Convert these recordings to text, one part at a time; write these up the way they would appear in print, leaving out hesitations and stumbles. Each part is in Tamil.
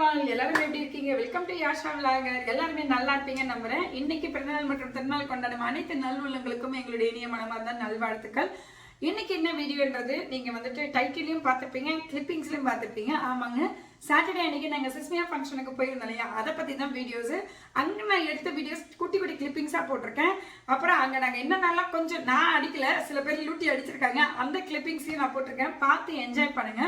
ஆல் எல்லாரும் எப்படி இருக்கீங்க? Welcome to Yasha vlogger. எல்லாருமே நல்லா இருப்பீங்கன்னு நம்புறேன். இன்னைக்கு பிறந்தநாள் மற்றும் திருநாள் கொண்டாடும் அனைத்து நல்வுள்ளங்களுக்கும் எங்களுடைய இனிய மனமார்ந்த நல்வாழ்த்துக்கள். இன்னைக்கு என்ன வீடியோன்றது நீங்க வந்துட்டு டைட்டிலையும் பார்த்துப்பீங்க, கிளிப்பிங்ஸ்லையும் பார்த்துப்பீங்க. ஆமாங்க, சாட்டர்டே அன்னைக்கு நாங்கள் சிஸ்மியா ஃபங்க்ஷனுக்கு போயிருந்தோம் இல்லையா, அதை பற்றி தான் வீடியோஸ். அங்கே நான் எடுத்த வீடியோஸ் குட்டி குட்டி கிளிப்பிங்ஸாக போட்டிருக்கேன். அப்புறம் அங்கே நாங்கள் என்னென்னலாம் கொஞ்சம் நான் அடிக்கல, சில பேர் லூட்டி அடிச்சிருக்காங்க, அந்த கிளிப்பிங்ஸையும் நான் போட்டிருக்கேன். பார்த்து என்ஜாய் பண்ணுங்க.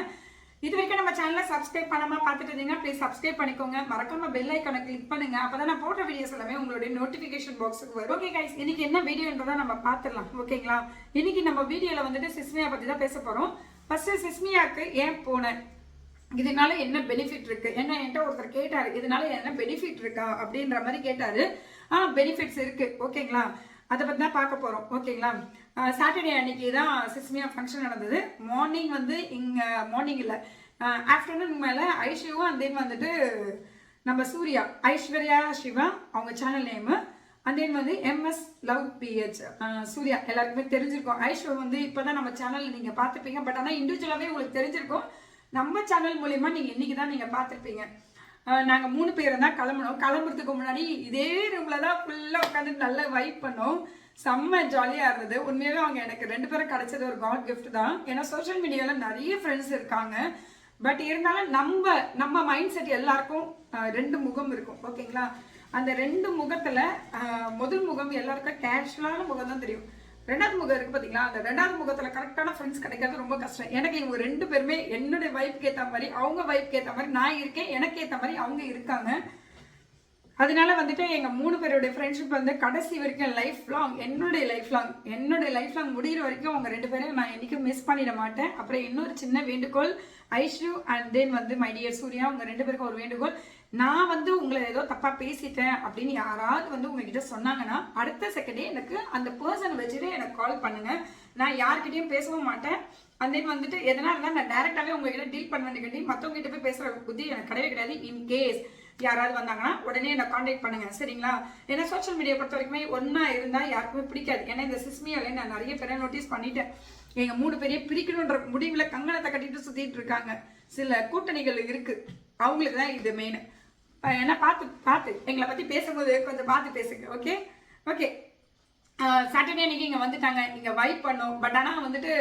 இது வரைக்கும் நம்ம சேனலை சப்ஸ்கிரைப் பண்ணாமல் பார்த்துட்டு இருந்தீங்கன்னா ப்ளீஸ் சப்ஸ்கிரைப் பண்ணிக்கோங்க. மறக்காம பெல் ஐக்கானை கிளிக் பண்ணுங்க. அப்பதான் நான் போட்ட வீடியோஸ் எல்லாமே உங்களுடைய நோட்டிஃபிகேஷன் பாக்ஸுக்கு வரும். ஓகே கைஸ், இன்னைக்கு என்ன வீடியோன்றதை நம்ம பார்த்துடலாம். ஓகேங்களா? இன்னைக்கு நம்ம வீடியோவில் வந்துட்டு சிஸ்மியா பற்றி தான் பேச போகிறோம். ஃபர்ஸ்ட் சிஸ்மியாவுக்கு ஏன் போனேன், இதனால என்ன பெனிஃபிட் இருக்கு, என்ன என்கிட்ட ஒருத்தர் கேட்டாரு, இதனால என்ன பெனிஃபிட் இருக்கா அப்படின்ற மாதிரி கேட்டாரு. பெனிஃபிட்ஸ் இருக்கு. ஓகேங்களா? அதை பற்றி தான் பார்க்க போகிறோம். ஓகேங்களா? சாட்டர்டே அன்னைக்கு தான் சிஸ்மியா ஃபங்க்ஷன் நடந்தது. மார்னிங் வந்து இங்கே மார்னிங் இல்லை, ஆஃப்டர்நூன் மேலே ஐஷுவும் அண்ட் தென் வந்துட்டு நம்ம சூர்யா, ஐஸ்வர்யா சிவா அவங்க சேனல் நேமு, அண்ட் தென் வந்து எம்எஸ் லவ் பிஹெச் சூர்யா எல்லாருக்குமே தெரிஞ்சிருக்கும். ஐஸ்வர் வந்து இப்போ தான் நம்ம சேனலில் நீங்கள் பார்த்துப்பீங்க. பட் ஆனால் இண்டிவிஜுவலாகவே உங்களுக்கு தெரிஞ்சிருக்கும். நம்ம சேனல் மூலிமா நீங்கள் இன்றைக்கி தான் நீங்கள் பார்த்துருப்பீங்க. நாங்கள் 3 பேர் தான் கிளம்பணும். கிளம்புறதுக்கு முன்னாடி இதே ரூமில் தான் ஃபுல்லாக உட்காந்து நல்லா வைப் பண்ணோம். செம்ம ஜாலியாக இருந்தது. உண்மையாகவே அவங்க எனக்கு 2 பேரும் கிடைச்சது ஒரு காட் கிஃப்ட் தான். ஏன்னா சோஷியல் மீடியாவில் நிறைய ஃப்ரெண்ட்ஸ் இருக்காங்க. பட் இருந்தாலும் நம்ம மைண்ட் செட் எல்லாருக்கும் 2 முகம் இருக்கும். ஓகேங்களா? அந்த 2 முகத்தில் முதல் முகம் எல்லாருக்கும் கேஷுவலான முகம் தான் தெரியும். 2வது முகம் இருக்கு பார்த்தீங்களா, அந்த 2வது முகத்தில் கரெக்டான ஃப்ரெண்ட்ஸ் கிடைக்கிறது ரொம்ப கஷ்டம். எனக்கு இவங்க 2 பேருமே என்னுடைய வைப்புக்கு ஏற்ற மாதிரி, அவங்க வைப்புக்கு ஏற்ற மாதிரி நான் இருக்கேன், எனக்கு ஏற்ற மாதிரி அவங்க இருக்காங்க. அதனால வந்துட்டு எங்கள் 3 பேருடைய ஃப்ரெண்ட்ஷிப் வந்து கடைசி வரைக்கும் லைஃப் லாங், என்னுடைய லைஃப் லாங் முடிகிற வரைக்கும் அவங்க 2 பேரும் நான் என்றைக்கும் மிஸ் பண்ணிட மாட்டேன். அப்புறம் இன்னொரு சின்ன வேண்டுகோள், ஐஷு அண்ட் தென் வந்து மை டியர் சூர்யா, அவங்க 2 பேருக்கும் ஒரு வேண்டுகோள். நான் வந்து உங்களை ஏதோ தப்பாக பேசிட்டேன் அப்படின்னு யாராவது வந்து உங்ககிட்ட சொன்னாங்கன்னா அடுத்த செகண்டே எனக்கு அந்த பர்சனை வச்சுட்டு எனக்கு கால் பண்ணுங்க. நான் யார்கிட்டையும் பேசவும் மாட்டேன். அண்ட் தென் வந்துட்டு எதனா இருந்தால் நான் டேரெக்டாகவே உங்ககிட்ட டீல் பண்ண வேண்டிய மற்றவங்க கிட்ட போய் பேசுகிற புத்தி எனக்கு கிடையவே கிடையாது. இன்கேஸ் யாராவது வந்தாங்கன்னா உடனே என்னை காண்டாக்ட் பண்ணுங்க, சரிங்களா? ஏன்னா சோஷியல் மீடியா பொறுத்த வரைக்குமே ஒன்றா இருந்தால் யாருக்குமே பிடிக்காது. ஏன்னா இந்த சிஸ்மியாலே நான் நிறைய பேரை நோட்டீஸ் பண்ணிட்டேன். எங்கள் 3 பேரையும் பிரிக்கணுன்ற முடிவில் கங்கணத்தை கட்டிட்டு சுற்றிட்டு இருக்காங்க. சில கூட்டணிகள் இருக்கு, அவங்களுக்கு தான் இது மெயின். ஏன்னா பார்த்து எங்களை பற்றி பேசும்போது கொஞ்சம் பார்த்து பேசுங்க. Okay okay. சாட்டர்டே அன்னைக்கு இங்கே வந்துட்டாங்க, இங்கே வைப் பண்ணோம். பட் ஆனால் வந்துட்டு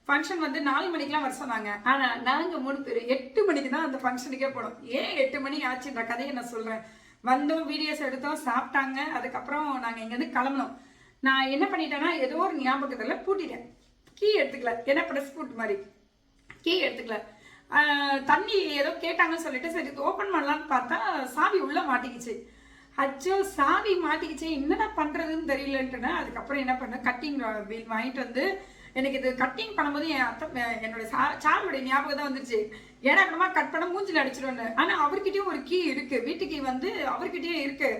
ஃபங்க்ஷன் வந்து 4 மணிக்கெலாம் வர சொன்னாங்க. ஆனால் நாங்கள் 3 பேர் 8 மணிக்கு தான் அந்த ஃபங்க்ஷனுக்கே போனோம். ஏன் 8 மணி ஆச்சுன்ற கதையை நான் சொல்கிறேன். வந்தோம், வீடியோஸ் எடுத்தோம், சாப்பிட்டாங்க. அதுக்கப்புறம் நாங்கள் இங்கேருந்து கிளம்பணும். நான் என்ன பண்ணிட்டேன்னா ஏதோ ஒரு ஞாபகத்தில் பூட்டிட்டேன். கீ எடுத்துக்கல, ஏன்னா ப்ரெஸ் பூட் மாதிரி கீ எடுத்துக்கல. தண்ணி ஏதோ கேட்டாங்கன்னு சொல்லிட்டு சரி ஓப்பன் பண்ணலான்னு பார்த்தா சாவி உள்ளே மாட்டிக்கிச்சு. அச்சோ, சாவி மாட்டிக்கிச்சு, என்னடா பண்ணுறதுன்னு தெரியலன்ட்டுனா அதுக்கப்புறம் என்ன பண்ணேன், கட்டிங் வீல் வாங்கிட்டு வந்து எனக்கு இது கட்டிங் பண்ணும்போது என் அத்தை என்னோட சாருடைய ஞாபகம் தான் வந்துருச்சு. ஏன்னா அப்புறமா கட் பண்ண மூஞ்சில் அடிச்சிடுவேன்னு. ஆனால் அவர்கிட்டயும் ஒரு கீ இருக்குது, வீட்டு கீ வந்து அவர்கிட்டயும் இருக்குது.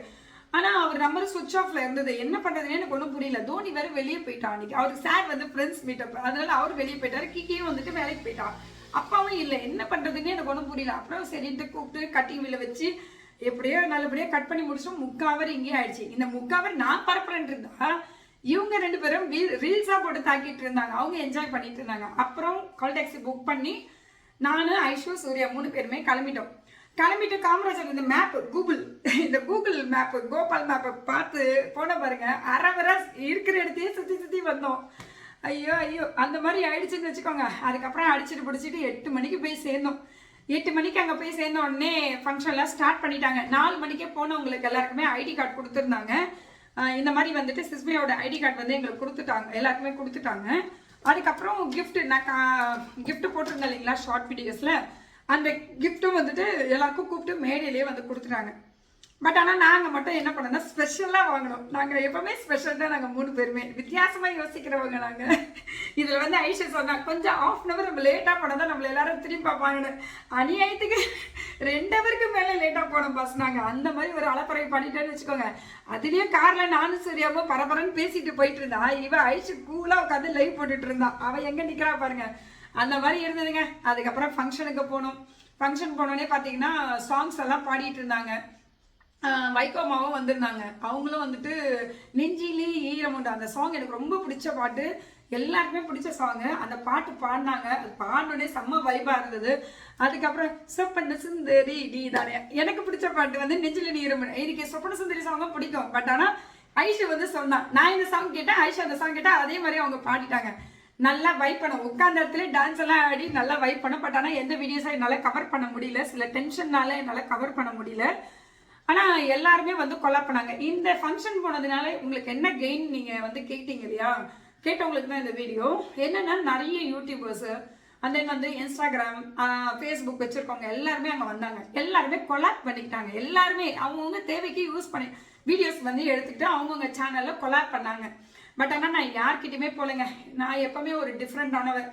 ஆனால் அவர் நம்பர் சுவிட்ச் ஆஃப்ல இருந்தது. என்ன பண்ணுறதுன்னு எனக்கு ஒன்றும் புரியல. தோனி வேறு வெளியே போயிட்டான் அன்றைக்கி. அவருக்கு சார் வந்து ஃப்ரெண்ட்ஸ் மீட்டப், அதனால அவர் வெளியே போயிட்டார். கீக்கியும் வந்துட்டு வேலைக்கு போயிட்டான். அப்பாவும் இல்லை. என்ன பண்ணுறதுன்னு எனக்கு ஒன்றும் புரியல. அப்புறம் சரின்ட்டு கூப்பிட்டு கட்டிங் வீல வச்சு எப்படியோ நல்லபடியாக கட் பண்ணி முடிச்சோம். 3/4 hour இங்கேயே ஆயிடுச்சு. இந்த 3/4 hour நான் பரப்புறேன் இருந்தா இவங்க 2 பேரும் ரீல்ஸாக போட்டு தாக்கிட்டு இருந்தாங்க. அவங்க என்ஜாய் பண்ணிட்டு இருந்தாங்க. அப்புறம் கால் டாக்ஸி புக் பண்ணி நான், ஐஷு, சூர்யா 3 பேருமே கிளம்பிட்டு காமராஜர் இந்த மேப் இந்த கூகுள் மேப்பு, கோபால் மேப்பை பார்த்து போன பாருங்க. அரை இருக்கிற இடத்தையே சுற்றி வந்தோம். ஐயோ அந்த மாதிரி ஆயிடுச்சுன்னு வச்சுக்கோங்க. அதுக்கப்புறம் அடிச்சுட்டு பிடிச்சிட்டு 8 மணிக்கு போய் சேர்ந்தோம். 8 மணிக்கு அங்கே போய் சேர்ந்த உடனே ஃபங்க்ஷன்லாம் ஸ்டார்ட் பண்ணிட்டாங்க. 4 மணிக்கே போனவங்களுக்கு எல்லாருக்குமே ஐடி கார்டு கொடுத்துருந்தாங்க. இந்த மாதிரி வந்துட்டு சிஸ்மியாவோட ஐடி கார்டு வந்து எங்களுக்கு கொடுத்துட்டாங்க, எல்லாருக்குமே கொடுத்துட்டாங்க. அதுக்கப்புறம் நான் கிஃப்ட் போட்டிருந்தேன் இல்லைங்களா ஷார்ட் வீடியோஸில், அந்த கிஃப்ட்டும் வந்துட்டு எல்லாருக்கும் கூப்பிட்டு மேடையிலேயே வந்து கொடுத்துட்டாங்க. பட் ஆனால் நாங்கள் மட்டும் என்ன பண்ணோம்னா ஸ்பெஷலாக வாங்கினோம். நாங்கள் எப்போவுமே ஸ்பெஷல் தான். நாங்கள் 3 பேருமே வித்தியாசமாக யோசிக்கிறவங்க நாங்கள். இதில் வந்து ஐஷா சொன்னாங்க கொஞ்சம் 1/2 hour நம்ம லேட்டாக போனால் தான் நம்மளை எல்லாரும் திரும்பி பார்ப்பாங்கன்னு. அநியாயத்துக்கு 2 hourக்கு மேலே லேட்டாக போனோம் பாஸ். நாங்கள் அந்த மாதிரி ஒரு அலப்பறை பண்ணிட்டேன்னு வச்சுக்கோங்க. அதுலேயும் காரில் நானும் சரியாமல் பரபரன்னு பேசிட்டு போயிட்டு இருந்தா, இவன் ஐஷு கூலாக உட்காந்து லைவ் போட்டுட்டு இருந்தான். அவன் எங்கே நிற்கிறா பாருங்க. அந்த மாதிரி இருந்ததுங்க. அதுக்கப்புறம் ஃபங்க்ஷனுக்கு போனோம். ஃபங்க்ஷன் போனோடனே பார்த்தீங்கன்னா சாங்ஸ் எல்லாம் பாடிட்டு இருந்தாங்க. வைகோமாவும் வந்திருந்தாங்க. அவங்களும் வந்துட்டு நெஞ்சிலே ஈரமுண்டு அந்த சாங் எனக்கு ரொம்ப பிடிச்ச பாட்டு. எல்லாருக்குமே பிடிச்ச சாங்கு. அந்த பாட்டு பாடினாங்க, அது பாடினோடனே செம்ம வைபாக இருந்தது. அதுக்கப்புறம் சொப்பன சுந்தரி நீ தானே, எனக்கு பிடிச்ச பாட்டு வந்து நெஞ்சில நீரும். எனக்கு சொப்பன சுந்தரி சாங்கும் பிடிக்கும். பட் ஆனால் ஐஷு வந்து சொன்னான், நான் இந்த சாங் கேட்டேன், ஐஷு அந்த சாங் கேட்டேன், அதே மாதிரி அவங்க பாடிட்டாங்க. நல்லா வைப் பண்ண உட்காந்த இடத்துல டான்ஸ் எல்லாம் ஆடி நல்லா வைப் பண்ண. பட் ஆனால் எந்த வீடியோஸும் என்னால் கவர் பண்ண முடியல, சில டென்ஷன்னால என்னால் கவர் பண்ண முடியல. ஆனால் எல்லாருமே வந்து கொலாப் பண்ணாங்க. இந்த ஃபங்க்ஷன் போனதுனால உங்களுக்கு என்ன கெயின் நீங்கள் வந்து கேட்டீங்க இல்லையா, கேட்டவங்களுக்கு தான் இந்த வீடியோ. என்னன்னா நிறைய யூடியூபர்ஸு அந்த வந்து இன்ஸ்டாகிராம் ஃபேஸ்புக் வச்சுருக்கவங்க எல்லாருமே அங்கே வந்தாங்க. எல்லாருமே கொலாப் பண்ணிக்கிட்டாங்க. எல்லாருமே அவங்கவுங்க தேவைக்கு யூஸ் பண்ணி வீடியோஸ் வந்து எடுத்துக்கிட்டு அவங்கவுங்க சேனலில் கொலாப் பண்ணாங்க. பட் ஆனால் நான் யார்கிட்டையுமே போகலைங்க. நான் எப்போவுமே ஒரு டிஃப்ரெண்டானவர்.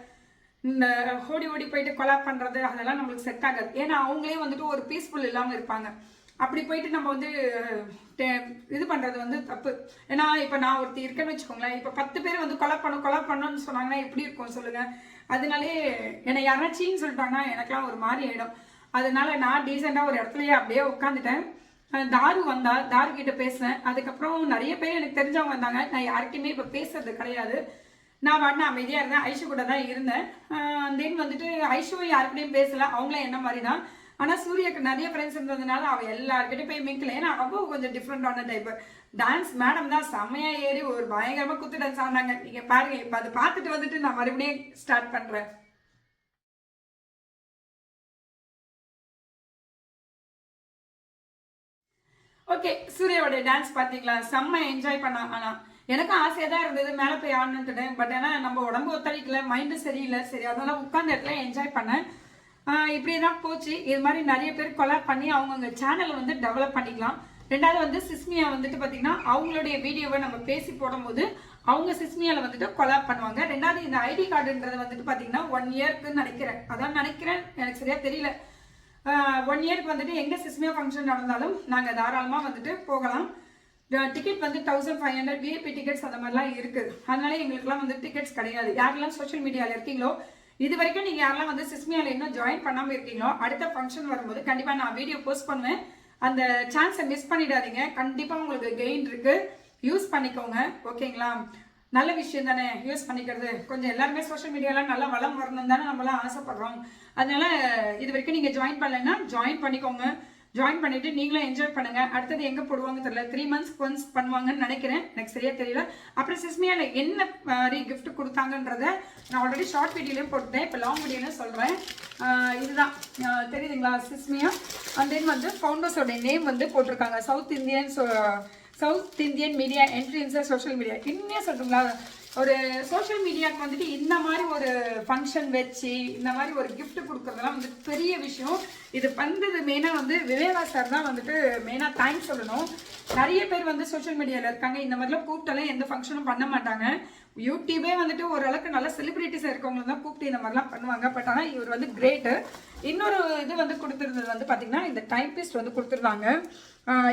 இந்த ஓடி ஓடி போயிட்டு கொலாப் பண்ணுறது அதெல்லாம் நம்மளுக்கு செட் ஆகாது. ஏன்னா அவங்களே வந்துட்டு ஒரு பீஸ்ஃபுல் இல்லாமல் இருப்பாங்க. அப்படி போயிட்டு நம்ம வந்து இது பண்ணுறது வந்து தப்பு. ஏன்னா இப்போ நான் ஒருத்தி இருக்கேன்னு வச்சுக்கோங்களேன், இப்போ 10 பேர் வந்து கொலாப் பண்ணணும்னு சொன்னாங்கன்னா எப்படி இருக்கும் சொல்லுங்கள். அதனாலே என்னை யாரா சீன்னு சொல்லிட்டாங்கன்னா எனக்குலாம் ஒரு மாதிரி ஆகிடும். அதனால நான் டீசெண்டாக ஒரு இடத்துலையே அப்படியே உட்காந்துட்டேன். தாரு வந்தா, தாரு கிட்ட பேசினேன். அதுக்கப்புறம் நிறைய பேர் எனக்கு தெரிஞ்சவங்க வந்தாங்க. நான் யாருக்குமே இப்போ பேசுறது கிடையாது. நான் வாட்டினா அமைதியாக இருந்தேன். ஐஷு கூட தான் இருந்தேன். தென் வந்துட்டு ஐஷுவும் யாருக்கிட்டையும் பேசலை, அவங்களும் என்ன மாதிரி தான். ஆனால் சூர்யாவுக்கு நிறைய ஃப்ரெண்ட்ஸ் இருந்ததுனால அவள் எல்லாருக்கிட்டையும் போய் மிக்கல. ஏன்னா அவள் கொஞ்சம் டிஃப்ரெண்டான டைப்பு. டான்ஸ் மேடம் தான் செம்மையாக ஏறி ஒரு பயங்கரமாக குத்து டான்ஸ் ஆனாங்க. நீங்கள் பாருங்க. இப்போ அதை பார்த்துட்டு வந்துட்டு நான் மறுபடியும் ஸ்டார்ட் பண்ணுறேன். ஓகே, சூர்யாவோட டான்ஸ் பார்த்தீங்களா, செம்ம என்ஜாய் பண்ணா. ஆனால் எனக்கும் ஆசையாக தான் இருந்தது மேலே போய் ஆடணுன்ட்டு. பட் ஆனால் நம்ம உடம்பு ஒத்துழைக்கல, மைண்டு சரியில்லை. சரி அதெல்லாம் உட்கார்ந்த இடத்துல என்ஜாய் பண்ணேன். இப்படி தான் போச்சு. இது மாதிரி நிறைய பேர் கொலாப் பண்ணி அவங்கவுங்க சேனலை வந்து டெவலப் பண்ணிக்கலாம். ரெண்டாவது வந்து சிஸ்மியா வந்துட்டு பார்த்தீங்கன்னா அவங்களுடைய வீடியோவை நம்ம பேசி போடும்போது அவங்க சிஸ்மியாவில் வந்துட்டு கொலாப் பண்ணுவாங்க. ரெண்டாவது இந்த ஐடி கார்டுன்றது வந்துட்டு பார்த்தீங்கன்னா 1 இயர்க்குன்னு நினைக்கிறேன். அதான் நினைக்கிறேன், எனக்கு சரியாக தெரியல. 1 இயருக்கு வந்துட்டு எங்கே சிஸ்மியா ஃபங்க்ஷன் நடந்தாலும் நாங்கள் தாராளமாக வந்துட்டு போகலாம். டிக்கெட் வந்து 1500 விஐபி டிக்கெட்ஸ் அந்த மாதிரிலாம் இருக்குது. அதனால எங்களுக்குலாம் வந்து டிக்கெட்ஸ் கிடையாது. யாரெல்லாம் சோஷியல் மீடியாவில் இருக்கீங்களோ, இது வரைக்கும் நீங்கள் யாரெல்லாம் வந்து சிஸ்மியாவில் இன்னும் ஜாயின் பண்ணாமல் இருக்கீங்களோ, அடுத்த ஃபங்க்ஷன் வரும்போது கண்டிப்பாக நான் வீடியோ போஸ்ட் பண்ணுவேன். அந்த சான்ஸை மிஸ் பண்ணிடாதீங்க. கண்டிப்பாக உங்களுக்கு கெயின் இருக்குது, யூஸ் பண்ணிக்கோங்க. ஓகேங்களா? நல்ல விஷயம் தானே யூஸ் பண்ணிக்கிறது. கொஞ்சம் எல்லாருமே சோஷியல் மீடியாவில் நல்லா வளம் வரணும் தானே நம்மளாம் ஆசைப்படுறோம். அதனால இது வரைக்கும் நீங்கள் ஜாயின் பண்ணலைன்னா ஜாயின் பண்ணிக்கோங்க. ஜாயின் பண்ணிட்டு நீங்களும் என்ஜாய் பண்ணுங்க. அடுத்தது எங்கே போடுவாங்க தெரியல, 3 months ஒன்ஸ் பண்ணுவாங்கன்னு நினைக்கிறேன், எனக்கு சரியா தெரியல. அப்புறம் சிஸ்மியாவில் என்ன மாதிரி கிஃப்ட் கொடுத்தாங்கன்றத நான் ஆல்ரெடி ஷார்ட் வீடியோலையும் போட்டுட்டேன். இப்போ லாங் வீடியோன்னு சொல்கிறேன். இதுதான் தெரியுதுங்களா சிஸ்மியா. அண்ட் தென் வந்து ஃபவுண்டர்ஸோட நேம் வந்து போட்டிருக்காங்க, south Indian media influencer social media. இன்னும் சொல்லுங்களா, ஒரு சோஷியல் மீடியாவுக்கு வந்துட்டு இந்த மாதிரி ஒரு ஃபங்க்ஷன் வச்சு இந்த மாதிரி ஒரு கிஃப்ட் கொடுக்குறதுலாம் வந்து பெரிய விஷயம். இது பண்ணுறது மெயினாக வந்து விவேகா சார் தான் வந்துட்டு மெயினாக தேங்க்ஸ் சொல்லணும். நிறைய பேர் வந்து சோஷியல் மீடியாவில் இருக்காங்க, இந்த மாதிரிலாம் கூப்பிட்டாலும் எந்த ஃபங்க்ஷனும் பண்ண மாட்டாங்க. யூடியூபே வந்துட்டு ஓரளவுக்கு நல்ல செலிபிரிட்டிஸ் இருக்கவங்க தான் கூப்பிட்டு இந்த மாதிரிலாம் பண்ணுவாங்க. பட் ஆனால் இவர் வந்து கிரேட்டு. இன்னொரு இது வந்து கொடுத்துருந்தது வந்து பார்த்தீங்கன்னா இந்த டைப்பிஸ்ட் வந்து கொடுத்துருந்தாங்க.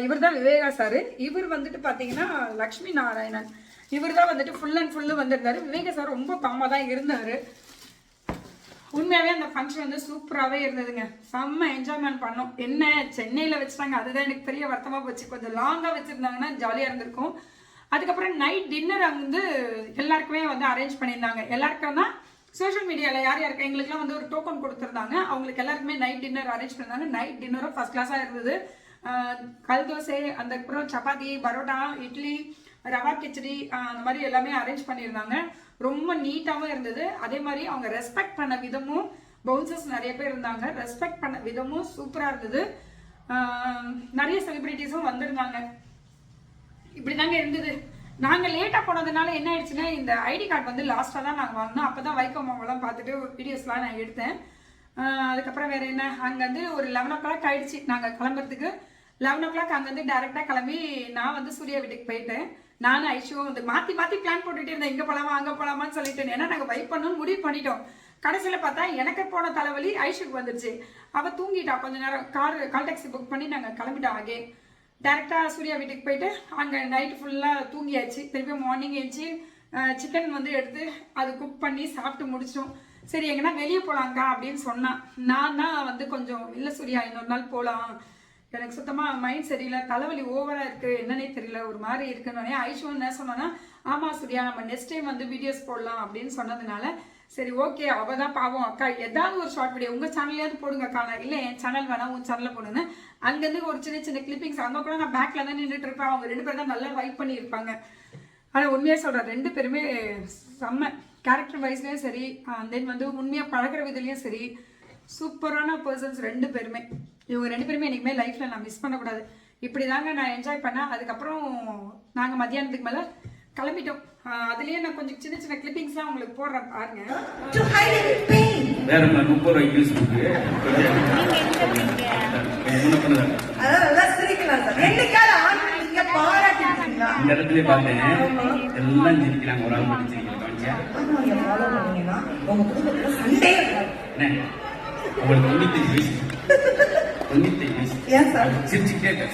இவர் தான் விவேகா சார். இவர் வந்துட்டு பார்த்தீங்கன்னா லக்ஷ்மி நாராயணன். இவர் தான் வந்துட்டு ஃபுல் அண்ட் ஃபுல்லு வந்திருந்தாரு. விவேகா சார் ரொம்ப காமாக தான் இருந்தார். உண்மையாகவே அந்த ஃபங்க்ஷன் வந்து சூப்பராகவே இருந்ததுங்க. செம்ம என்ஜாய்மெண்ட் பண்ணோம். என்ன சென்னையில் வச்சுட்டாங்க, அதுதான் எனக்கு பெரிய வருத்தமாக போச்சு. கொஞ்சம் லாங்காக வச்சுருந்தாங்கன்னா ஜாலியாக இருந்திருக்கும். அதுக்கப்புறம் நைட் டின்னர் வந்து எல்லாருக்குமே வந்து அரேஞ்ச் பண்ணியிருந்தாங்க. எல்லாருக்கும் தான் சோஷியல் மீடியாவில் யார் யாருக்கு எங்களுக்குலாம் வந்து ஒரு டோக்கன் கொடுத்துருந்தாங்க. அவங்களுக்கு எல்லாருக்குமே நைட் டின்னர் அரேஞ்ச் பண்ணியிருந்தாங்க. நைட் டின்னரும் ஃபர்ஸ்ட் கிளாஸாக இருந்தது. கல் தோசை, அதுக்கப்புறம் சப்பாத்தி, பரோட்டா, இட்லி, ரவா கிச்சடி, அந்த மாதிரி எல்லாமே அரேஞ்ச் பண்ணியிருந்தாங்க. ரொம்ப நீட்டாகவும் இருந்தது. அதே மாதிரி அவங்க ரெஸ்பெக்ட் பண்ண விதமும், பவுன்சர்ஸ் நிறைய பேர் இருந்தாங்க, ரெஸ்பெக்ட் பண்ண விதமும் சூப்பராக இருந்தது. நிறைய செலிபிரிட்டிஸும் வந்திருந்தாங்க. இப்படி தாங்க இருந்தது. நாங்கள் லேட்டாக போனதுனால என்ன ஆயிடுச்சுன்னா, இந்த ஐடி கார்டு வந்து லாஸ்ட்டாக தான் நாங்கள் வாங்கினோம். அப்போ தான் வைக்கோமாவெல்லாம் பார்த்துட்டு வீடியோஸ்லாம் நான் எடுத்தேன். அதுக்கப்புறம் வேறு என்ன, அங்கேருந்து ஒரு 11 o'clock ஆகிடுச்சு நாங்கள் கிளம்புறதுக்கு. 11 o'clock அங்கேருந்து டேரெக்டாக கிளம்பி நான் வந்து சூர்யா வீட்டுக்கு போயிட்டேன். நானும் ஐஷுவும் வந்து மாற்றி மாற்றி பிளான் போட்டுகிட்டே இருந்தேன், இங்கே போகலாமா அங்கே போகலாமான்னு சொல்லிட்டு. ஏன்னா நாங்கள் வைப் பண்ணணும்னு முடிவு பண்ணிட்டோம். கடைசியில் பார்த்தா எனக்கு போன தலைவலி ஐஷுக்கு வந்துருச்சு. அவள் தூங்கிட்டா. கொஞ்சம் நேரம் கால் டாக்ஸி புக் பண்ணி நாங்கள் கிளம்பிட்டோம். அகே டேரெக்டாக சூர்யா வீட்டுக்கு போயிட்டு அங்கே நைட்டு ஃபுல்லாக தூங்கியாச்சு. திருப்பி மார்னிங் எழுந்துச்சு சிக்கன் வந்து எடுத்து அது குக் பண்ணி சாப்பிட்டு முடிச்சிட்டோம். சரி எங்கன்னா வெளியே போகலாங்க்கா அப்படின்னு சொன்னான். நான் தான் வந்து கொஞ்சம் இல்லை சூர்யா இன்னொரு நாள் போகலாம், எனக்கு சுத்தமாக மைண்ட் சரியில்லை, தலைவலி ஓவராக இருக்குது, என்னன்னே தெரியல, ஒரு மாதிரி இருக்குன்னு ஐஷு என்ன சொன்னோன்னா, ஆமாம் சூர்யா நம்ம நெக்ஸ்ட் டைம் வந்து வீடியோஸ் போடலாம் அப்படின்னு சொன்னதுனால சரி ஓகே அவள் தான் பாவம் அக்கா ஏதாவது ஒரு ஷார்ட் வீடியோ உங்கள் சேனல்லையாவது போடுங்க அக்கா, இல்லை என் சேனல் வேணாம் உன் சேனலில் போடுன்னு அங்கேருந்து ஒரு சின்ன சின்ன கிளிப்பிங்ஸ் அங்கே கூட நான் பேக்கில் தான் நின்றுட்டு இருப்பேன். அவங்க 2 பேரும் தான் நல்லா வைப் பண்ணியிருப்பாங்க. ஆனால் உண்மையாக சொல்கிறேன் 2 பேருமே செம்ம கேரக்டர் வைஸ்லேயும் சரி, தென் வந்து உண்மையாக பழகிற விதிலையும் சரி சூப்பரான பர்சன்ஸ் 2 பேருமே. இவங்க 2 பேருமே என்றைக்குமே லைஃப்பில் நான் மிஸ் பண்ணக்கூடாது. இப்படி தாங்க நான் என்ஜாய் பண்ணேன். அதுக்கப்புறம் நாங்கள் மத்தியானத்துக்கு மேலே கிளம்பிட்டோம். அதுலேயே நான் கொஞ்சம் சின்ன சின்ன கிளிப்பிங்ஸ்லாம் உங்களுக்கு போடுறேன் பாருங்க. இந்த இடத்துல பார்த்தேன் எல்லாம் சிரிக்கிறாங்க, ஒரு ஆள் மட்டும் உங்களுக்கு 95 வயசு சிரிச்சுக்கிட்டே இருக்க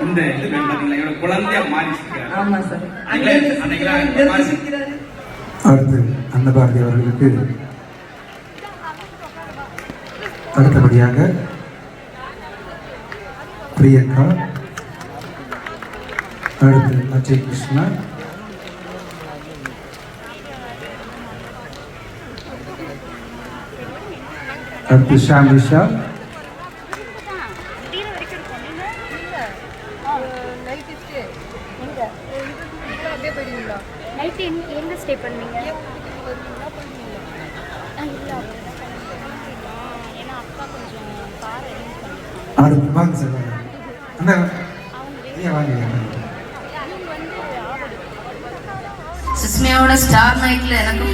இந்த இது பாத்தீங்களா இவரோட குழந்தையா மாறிச்சிருக்காரு. அடுத்து அன்னபாரதி அவர்களுக்கு அடுத்தபடியாக பிரியங்கா, அடுத்து அஜய் கிருஷ்ணா, அடுத்து ஷாம் விஷால், எங்க ஸ்டே பண்ணீங்க? ஏன்னா அப்பா கொஞ்சம் கார் அரேஞ்ச் பண்ணிருக்காங்க. அடுத்து வாங்க சார் அண்ணா வாங்க. சிஸ்மியாவோட ஸ்டார் நைட்ல எனக்கு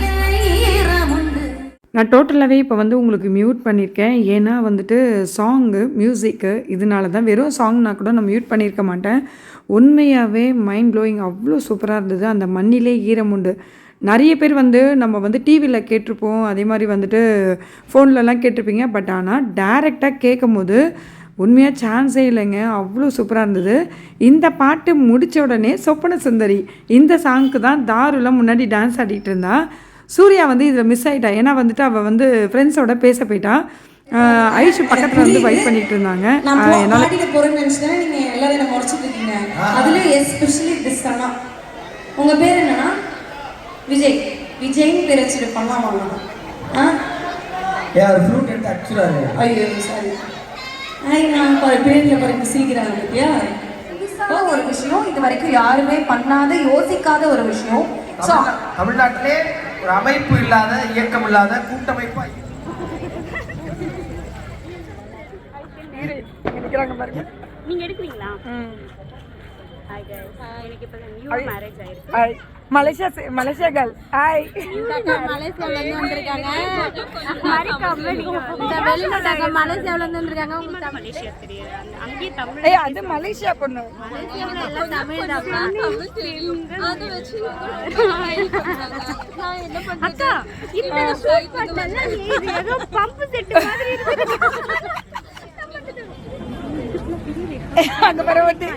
நான் டோட்டலாகவே இப்போ வந்து உங்களுக்கு மியூட் பண்ணியிருக்கேன். ஏன்னா வந்துட்டு சாங்கு மியூசிக்கு இதனால தான். வெறும் சாங்னா கூட நான் மியூட் பண்ணியிருக்க மாட்டேன். உண்மையாகவே மைண்ட் ப்ளோயிங் அவ்வளோ சூப்பராக இருந்தது. அந்த மண்ணிலே ஈரமுண்டு நிறைய பேர் வந்து நம்ம வந்து டிவியில் கேட்டிருப்போம், அதே மாதிரி வந்துட்டு ஃபோன்லலாம் கேட்டிருப்பீங்க. பட் ஆனால் டைரெக்டாக கேட்கும் போது உண்மையாக சான்ஸே இல்லைங்க, அவ்வளோ சூப்பராக இருந்தது. இந்த பாட்டு முடித்த உடனே சொப்பன சுந்தரி இந்த சாங்க்கு தான் தாருலாம் முன்னாடி டான்ஸ் ஆடிட்டு இருந்தா. சூர்யா வந்து இதில் மிஸ் ஆகிட்டா. ஏன்னா வந்துட்டு அவள் வந்து ஃப்ரெண்ட்ஸோட பேச போயிட்டா. ஐஷு பக்கத்தில் வந்து வைப் பண்ணிட்டு இருந்தாங்க. என்னால் நீங்கள் எல்லாரும் என்ன முடிச்சுட்டு இருக்கீங்க. அதுலேயும் எஸ்பெஷலி திஸ் அண்ணா, உங்கள் பேர் என்னன்னா விஜய், விஜய்னு பேர் வச்சுட்டு பண்ணலாம் வாங்கணும். ஐயோ சாரி, நான் பேரில் பாருங்க சிரிக்கிறாங்க பத்தியா. ஒரு விஷயம் இது வரைக்கும் யாருமே பண்ணாத யோசிக்காத ஒரு விஷயம். தமிழ்நாட்டிலே ஒரு அமைப்பு இல்லாத இயக்கம் இல்லாத கூட்டமைப்பு நீங்க எடுக்கிறீங்களா? எனக்கு இப்ப நியூ மேரேஜ் ஆயிருக்கு. Malaysia girl. ஹாய். மலேசியால இருந்து வந்திருக்காங்க. இந்த வெளிநாட்டாங்க மலேசியால இருந்து வந்திருக்காங்க. உங்களுக்கு மலேசியா தெரியாது, அங்கேயே தமிழ். ஏய் அது மலேசியா பொண்ணு. மலேசியால எல்லாம் தமிழ் தான். அது வெச்சு நான் என்ன பண்றது அக்கா, இந்த சூட் பட்டெல்லாம் இது ஏதோ பம்ப் செட் மாதிரி இருக்கு. அங்க பரவட்டு.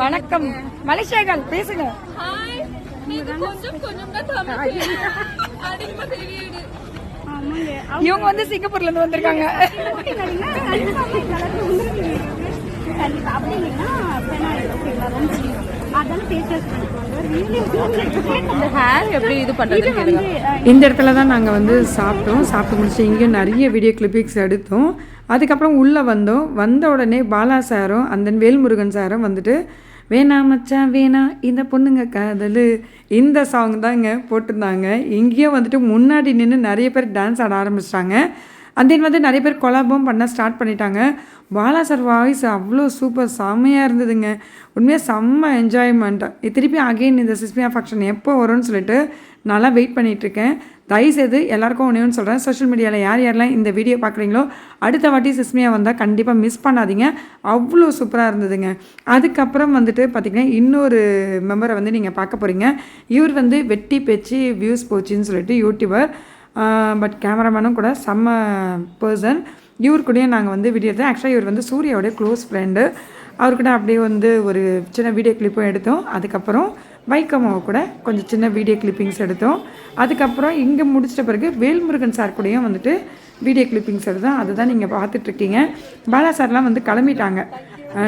வணக்கம் மலேசியா கேர்ள், பேசுங்க. ஹாய், நீங்க கொஞ்சம் தான் தமிழ் அதிகமா தெரியுது. இவங்க வந்து சிங்கப்பூர்ல இருந்து வந்திருக்காங்க. இந்த இடத்துல தான் நாங்கள் வந்து சாப்பிட்டு முடிச்சு இங்கே நிறைய வீடியோ கிளிப்பிங்ஸ் எடுத்தோம். அதுக்கப்புறம் உள்ளே வந்தோம். வந்த உடனே பாலா சாரும் அந்த வேல்முருகன் சாரும் வந்துட்டு வேணாம் மச்சான் வேணாம் இந்த பொண்ணுங்க காதல் இந்த சாங் தாங்க போட்டிருந்தாங்க. இங்கேயும் வந்துட்டு முன்னாடி நின்று நிறைய பேர் டான்ஸ் ஆட ஆரம்பிச்சிட்டாங்க. அந்த வந்து நிறைய பேர் கொலாபம் பண்ண ஸ்டார்ட் பண்ணிட்டாங்க. பாலா சார் வாய்ஸ் அவ்வளோ சூப்பர் செம்மையாக இருந்ததுங்க. உண்மையாக செம்ம என்ஜாய்மெண்ட்டாக. திருப்பி அகெயின் இந்த சிஸ்மியா ஃபங்க்ஷன் எப்போ வரும்னு சொல்லிட்டு நல்லா வெயிட் பண்ணிகிட்ருக்கேன். தயவுசெய்து எல்லாருக்கும் ஒன்று சொல்கிறேன், சோஷியல் மீடியாவில் யார் யாரெல்லாம் இந்த வீடியோ பார்க்குறீங்களோ அடுத்த வாட்டி சிஸ்மியா வந்தால் கண்டிப்பாக மிஸ் பண்ணாதீங்க. அவ்வளோ சூப்பராக இருந்ததுங்க. அதுக்கப்புறம் வந்துட்டு பார்த்திங்கன்னா இன்னொரு மெம்பரை வந்து நீங்கள் பார்க்க போகிறீங்க. இவர் வந்து வெட்டி பேச்சு வியூஸ் போச்சுன்னு சொல்லிட்டு யூடியூபர், பட் கேமராமேனும் கூட செம்ம பர்சன். இவர் கூடயும் நாங்கள் வந்து வீடியோ எடுத்தோம். ஆக்சுவலாக இவர் வந்து சூர்யாவோடைய க்ளோஸ் ஃப்ரெண்டு. அவர்கிட்ட அப்படியே வந்து ஒரு சின்ன வீடியோ கிளிப்பும் எடுத்தோம். அதுக்கப்புறம் வைக்கமாவை கூட கொஞ்சம் சின்ன வீடியோ கிளிப்பிங்ஸ் எடுத்தோம். அதுக்கப்புறம் இங்கே முடிச்சிட்ட பிறகு வேல்முருகன் சார் கூடயும் வந்துட்டு வீடியோ கிளிப்பிங்ஸ் தான் அதுதான் நீங்கள் பார்த்துட்ருக்கீங்க. பாலா சார்லாம் வந்து கிளம்பிட்டாங்க.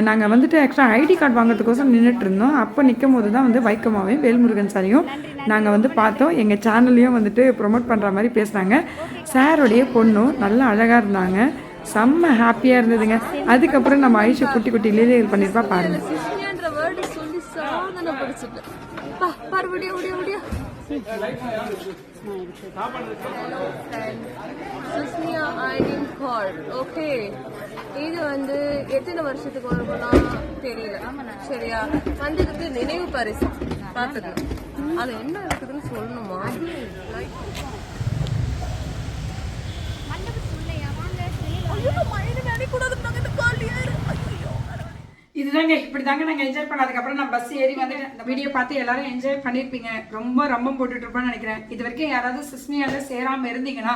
நாங்கள் வந்துட்டு ஆக்சுவலாக ஐடி கார்டு வாங்குறதுக்கோசம் நின்றுட்டு இருந்தோம். அப்போ நிற்கும் போது தான் வந்து வைக்கமாவையும் வேல்முருகன் சாரையும் நாங்கள் வந்து பார்த்தோம். எங்கள் சேனல்லையும் வந்துட்டு ப்ரொமோட் பண்ணுற மாதிரி பேசுனாங்க. சாரோடைய பொண்ணும் நல்லா அழகாக இருந்தாங்க. செம்ம ஹாப்பியாக இருந்ததுங்க. அதுக்கப்புறம் நம்ம ஐஷு குட்டி குட்டி லீலைகள் பண்ணியிருப்பா பாருங்கள். சுஷ்மியான்ற வேர்டு சொல்லி சாதனை படிச்சுட்டு பாரு முடியா முடியா முடியா. சுஷ்மியா ஐடின் கார்டு ஓகே. இது வந்து எத்தனை வருஷத்துக்கு வரும்னா தெரியல. சரியா, வந்ததுக்கு நினைவு பரிசு பார்த்துக்கணும். அது என்ன இருக்குதுன்னு சொல்லணுமா? இதுதாங்க இப்படி தாங்க நாங்கள் என்ஜாய் பண்ணதுக்கப்புறம் நான் பஸ் ஏறி வந்துட்டு அந்த வீடியோ பார்த்து எல்லாரும் என்ஜாய் பண்ணியிருப்பீங்க. ரொம்ப ரொம்ப போட்டுட்டு இருப்பேன்னு நினைக்கிறேன். இது வரைக்கும் யாராவது சிஸ்மியாவில் சேராமல் இருந்தீங்கன்னா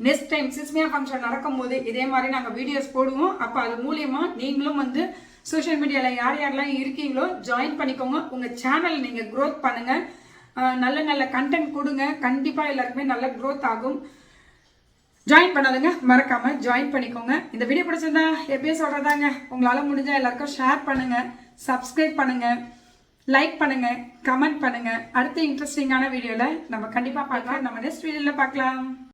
நெக்ஸ்ட் டைம் சிஸ்மியா ஃபங்க்ஷன் நடக்கும்போது இதே மாதிரி நாங்கள் வீடியோஸ் போடுவோம். அப்போ அது மூலியமாக நீங்களும் வந்து சோஷியல் மீடியாவில் யார் யாரெல்லாம் இருக்கீங்களோ ஜாயின் பண்ணிக்கோங்க. உங்கள் சேனல் நீங்கள் க்ரோத் பண்ணுங்கள். நல்ல நல்ல கண்டென்ட் கொடுங்க. கண்டிப்பாக எல்லாருக்குமே நல்ல க்ரோத் ஆகும். ஜாயின் பண்ணாதுங்க, மறக்காம ஜாயின் பண்ணிக்கோங்க. இந்த வீடியோ பிடிச்சிருந்தா எப்பயும் சொல்றதாங்க, உங்களால முடிஞ்சா எல்லாருக்கும் ஷேர் பண்ணுங்க, சப்ஸ்கிரைப் பண்ணுங்க, லைக் பண்ணுங்க, கமெண்ட் பண்ணுங்க. அடுத்த இன்ட்ரெஸ்டிங்கான வீடியோல நம்ம கண்டிப்பா பார்க்கலாம். நம்ம நெக்ஸ்ட் வீடியோல பார்க்கலாம்.